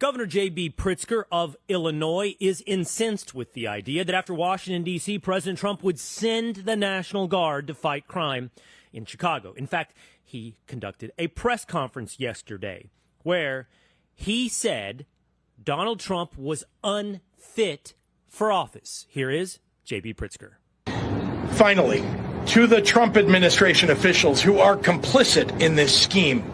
Governor JB Pritzker of Illinois is incensed with the idea that after Washington, D.C., President Trump would send the National Guard to fight crime in Chicago. In fact, he conducted a press conference yesterday where he said Donald Trump was unfit for office. Here is JB Pritzker. Finally, to the Trump administration officials who are complicit in this scheme,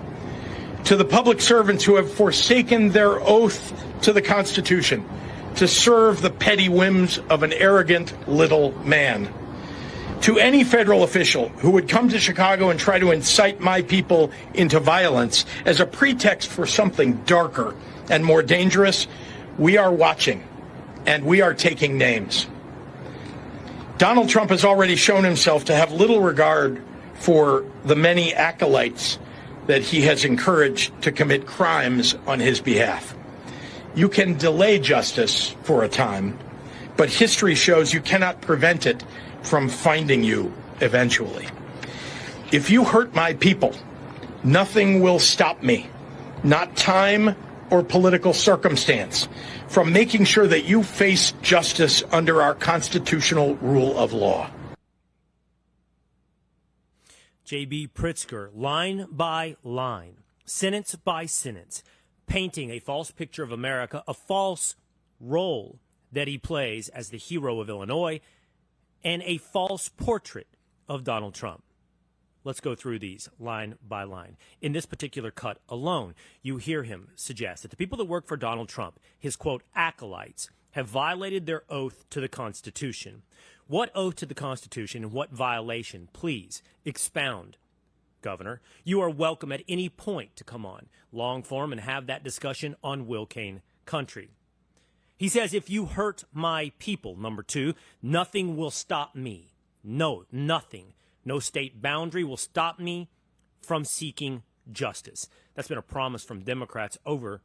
to the public servants who have forsaken their oath to the Constitution to serve the petty whims of an arrogant little man, to any federal official who would come to Chicago and try to incite my people into violence as a pretext for something darker and more dangerous, we are watching and we are taking names. Donald Trump has already shown himself to have little regard for the many acolytes that he has encouraged to commit crimes on his behalf. You can delay justice for a time, but history shows you cannot prevent it from finding you eventually. If you hurt my people, nothing will stop me, not time or political circumstance, from making sure that you face justice under our constitutional rule of law. JB Pritzker, line by line, sentence by sentence, painting a false picture of America, a false role that he plays as the hero of Illinois, and a false portrait of Donald Trump. Let's go through these line by line. In this particular cut alone, you hear him suggest that the people that work for Donald Trump, his, quote, acolytes, have violated their oath to the Constitution. What oath to the Constitution and what violation? Please expound, Governor. You are welcome at any point to come on long form and have that discussion on Will Cain Country. He says, if you hurt my people, number two, nothing will stop me. No, nothing. No state boundary will stop me from seeking justice. That's been a promise from Democrats over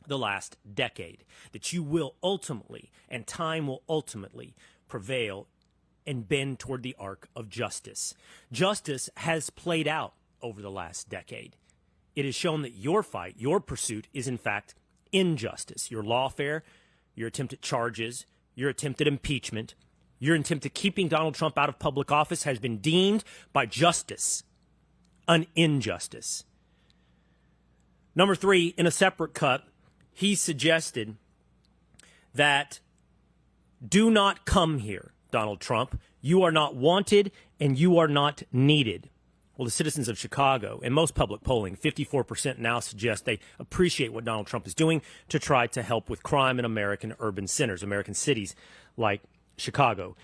the last decade, that you will ultimately, and time will ultimately prevail and bend toward the arc of justice. Justice has played out over the last decade. It has shown that your fight, your pursuit, is in fact injustice. Your lawfare, your attempt at charges, your attempt at impeachment, your attempt at keeping Donald Trump out of public office has been deemed by justice an injustice. Number three, in a separate cut, he suggested that do not come here, Donald Trump. You are not wanted and you are not needed. Well, the citizens of Chicago, in most public polling, 54% now suggest they appreciate what Donald Trump is doing to try to help with crime in American urban centers, American cities like Chicago,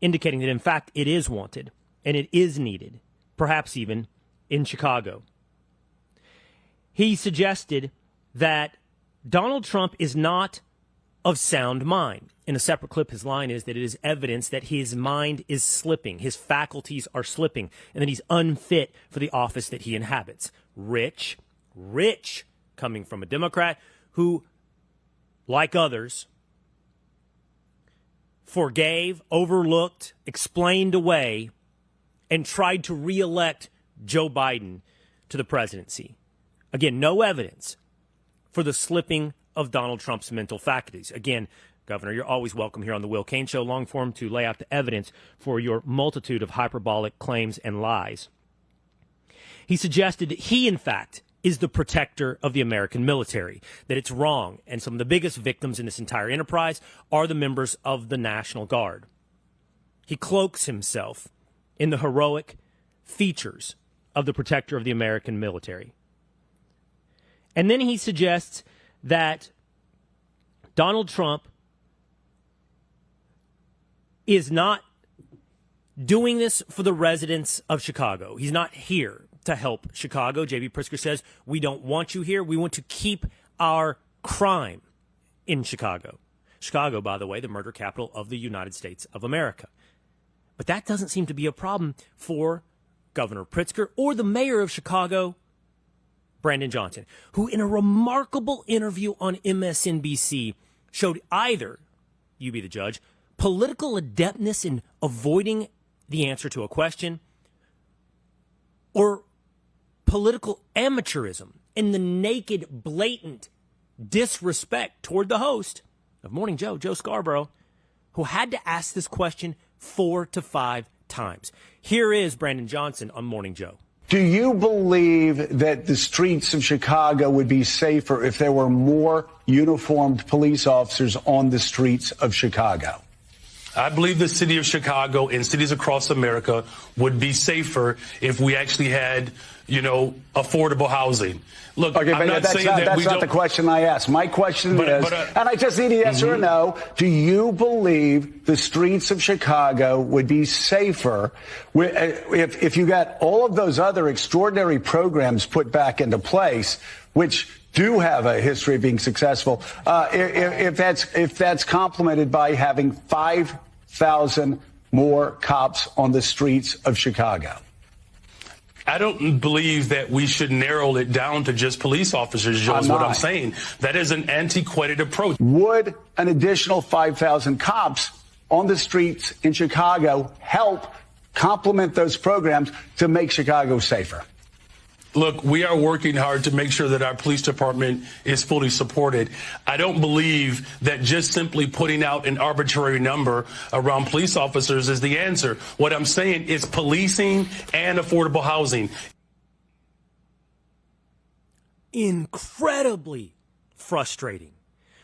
indicating that, in fact, it is wanted and it is needed, perhaps even in Chicago. He suggested that Donald Trump is not of sound mind. In a separate clip, his line is that it is evidence that his mind is slipping, his faculties are slipping, and that he's unfit for the office that he inhabits. Rich, coming from a Democrat who, like others, forgave, overlooked, explained away, and tried to reelect Joe Biden to the presidency. Again, no evidence for the slipping of Donald Trump's mental faculties. Again, Governor, you're always welcome here on the Will Cain Show, long form, to lay out the evidence for your multitude of hyperbolic claims and lies. He suggested that he, in fact, is the protector of the American military, that it's wrong, and some of the biggest victims in this entire enterprise are the members of the National Guard. He cloaks himself in the heroic features of the protector of the American military. And then he suggests that Donald Trump is not doing this for the residents of Chicago. He's not here to help Chicago. JB Pritzker says, we don't want you here. We want to keep our crime in Chicago. Chicago, by the way, the murder capital of the United States of America. But that doesn't seem to be a problem for Governor Pritzker or the mayor of Chicago, Brandon Johnson, who in a remarkable interview on MSNBC showed either, you be the judge, political adeptness in avoiding the answer to a question, or political amateurism in the naked, blatant disrespect toward the host of Morning Joe, Joe Scarborough, who had to ask this question 4 to 5 times. Here is Brandon Johnson on Morning Joe. Do you believe that the streets of Chicago would be safer if there were more uniformed police officers on the streets of Chicago? I believe the city of Chicago and cities across America would be safer if we actually had, affordable housing. Look, okay, I'm not saying that that's not the question I asked. My question is, and I just need a yes or a no, do you believe the streets of Chicago would be safer if you got all of those other extraordinary programs put back into place, which do have a history of being successful, if that's complemented by having 5,000 more cops on the streets of Chicago? I don't believe that we should narrow it down to just police officers, Joe, is what I'm saying. That is an antiquated approach. Would an additional 5,000 cops on the streets in Chicago help complement those programs to make Chicago safer? Look, we are working hard to make sure that our police department is fully supported. I don't believe that just simply putting out an arbitrary number around police officers is the answer. What I'm saying is policing and affordable housing. Incredibly frustrating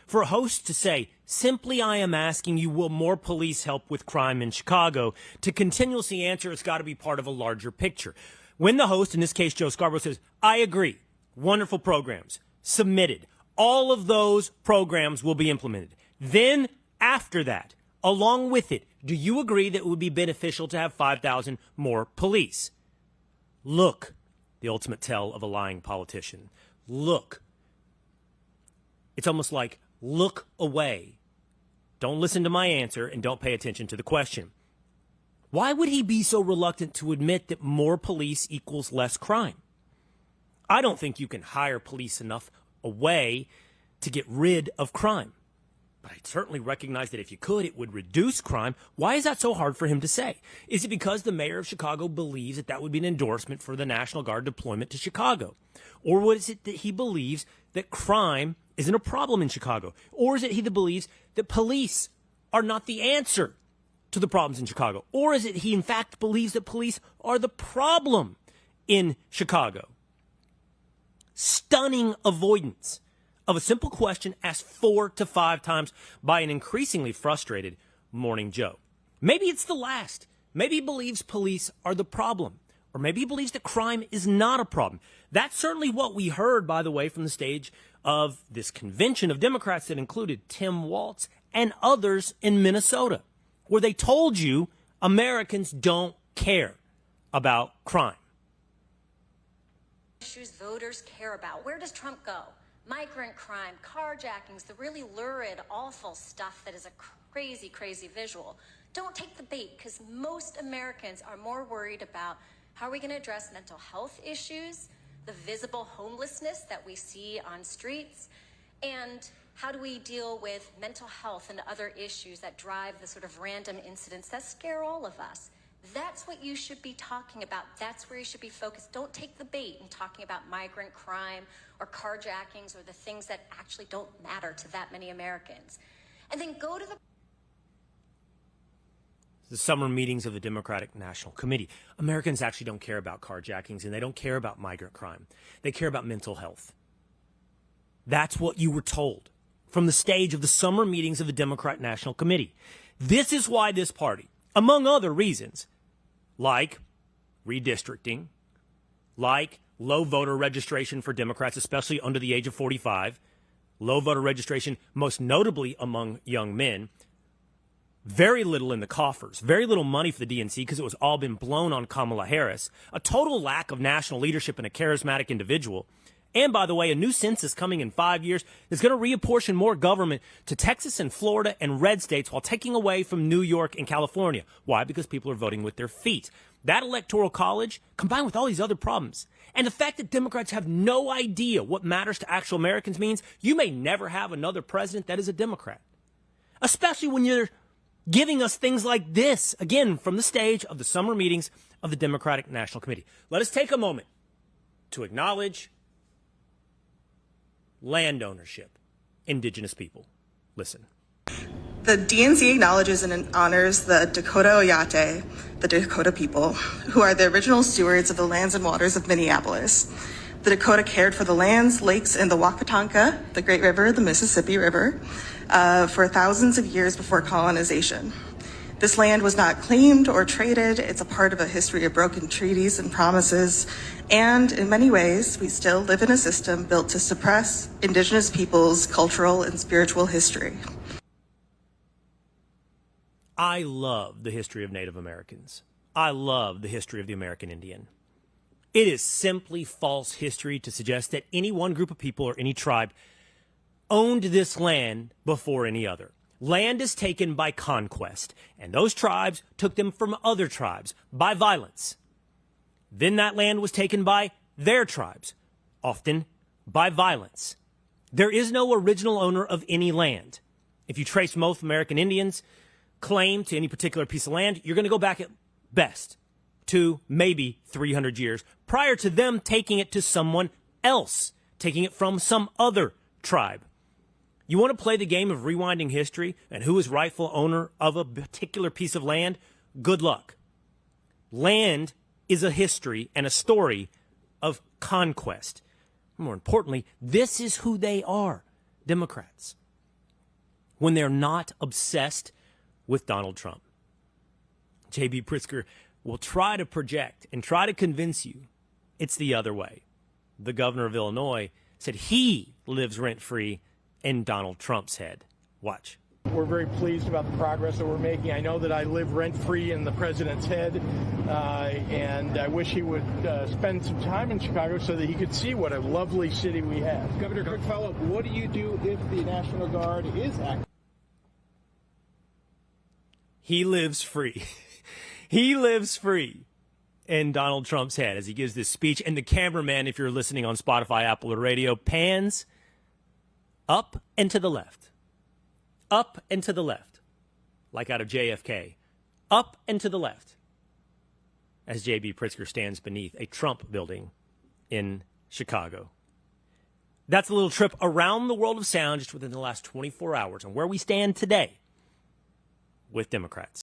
for a host to say, simply I am asking you, will more police help with crime in Chicago, to continuously answer it's got to be part of a larger picture. When the host, in this case Joe Scarborough, says, I agree, wonderful programs, submitted, all of those programs will be implemented. Then, after that, along with it, do you agree that it would be beneficial to have 5,000 more police? Look, the ultimate tell of a lying politician. Look. It's almost like, look away. Don't listen to my answer and don't pay attention to the question. Why would he be so reluctant to admit that more police equals less crime? I don't think you can hire police enough away to get rid of crime. But I certainly recognize that if you could, it would reduce crime. Why is that so hard for him to say? Is it because the mayor of Chicago believes that that would be an endorsement for the National Guard deployment to Chicago? Or was it that he believes that crime isn't a problem in Chicago? Or is it he that believes that police are not the answer to the problems in Chicago? Or is it he in fact believes that police are the problem in Chicago? Stunning avoidance of a simple question asked 4 to 5 times by an increasingly frustrated Morning Joe. Maybe it's the last. Maybe he believes police are the problem. Or maybe he believes that crime is not a problem. That's certainly what we heard, by the way, from the stage of this convention of Democrats that included Tim Walz and others in Minnesota, where they told you Americans don't care about crime. Issues voters care about. Where does Trump go? Migrant crime, carjackings, the really lurid, awful stuff that is a crazy, crazy visual. Don't take the bait, because most Americans are more worried about how are we going to address mental health issues, the visible homelessness that we see on streets, and how do we deal with mental health and other issues that drive the sort of random incidents that scare all of us. That's what you should be talking about. That's where you should be focused. Don't take the bait in talking about migrant crime or carjackings or the things that actually don't matter to that many Americans. And then go to the summer meetings of the Democratic National Committee. Americans actually don't care about carjackings, and they don't care about migrant crime. They care about mental health. That's what you were told from the stage of the summer meetings of the Democratic National Committee. This is why this party, among other reasons, like redistricting, like low voter registration for Democrats, especially under the age of 45, low voter registration most notably among young men, very little in the coffers, very little money for the DNC because it was all been blown on Kamala Harris, a total lack of national leadership and a charismatic individual. And, by the way, a new census coming in 5 years is going to reapportion more government to Texas and Florida and red states while taking away from New York and California. Why? Because people are voting with their feet. That electoral college, combined with all these other problems, and the fact that Democrats have no idea what matters to actual Americans means you may never have another president that is a Democrat. Especially when you're giving us things like this, again, from the stage of the summer meetings of the Democratic National Committee. Let us take a moment to acknowledge land ownership. indigenous people. Listen. The DNC acknowledges and honors the Dakota Oyate, the Dakota people, who are the original stewards of the lands and waters of Minneapolis. The Dakota cared for the lands, lakes, and the Wapatonka, the Great River, the Mississippi River, for thousands of years before colonization. This land was not claimed or traded. It's a part of a history of broken treaties and promises. And in many ways, we still live in a system built to suppress indigenous peoples' cultural and spiritual history. I love the history of Native Americans. I love the history of the American Indian. It is simply false history to suggest that any one group of people or any tribe owned this land before any other. Land is taken by conquest, and those tribes took them from other tribes by violence. Then that land was taken by their tribes, often by violence. There is no original owner of any land. If you trace most American Indians' claim to any particular piece of land, you're going to go back at best to maybe 300 years prior to them taking it to someone else, taking it from some other tribe. You want to play the game of rewinding history and who is rightful owner of a particular piece of land? Good luck. Land is a history and a story of conquest. More importantly, this is who they are, Democrats, when they're not obsessed with Donald Trump. JB Pritzker will try to project and try to convince you it's the other way. The governor of Illinois said he lives rent-free in Donald Trump's head. Watch. We're very pleased about the progress that we're making. I know that I live rent-free in the president's head, and I wish he would spend some time in Chicago so that he could see what a lovely city we have. Governor, quick follow-up. What do you do if the National Guard is active? He lives free. He lives free in Donald Trump's head as he gives this speech. And the cameraman, if you're listening on Spotify, Apple, or radio, pans up and to the left. Up and to the left. Like out of JFK. Up and to the left. As JB Pritzker stands beneath a Trump building in Chicago. That's a little trip around the world of sound just within the last 24 hours and where we stand today with Democrats.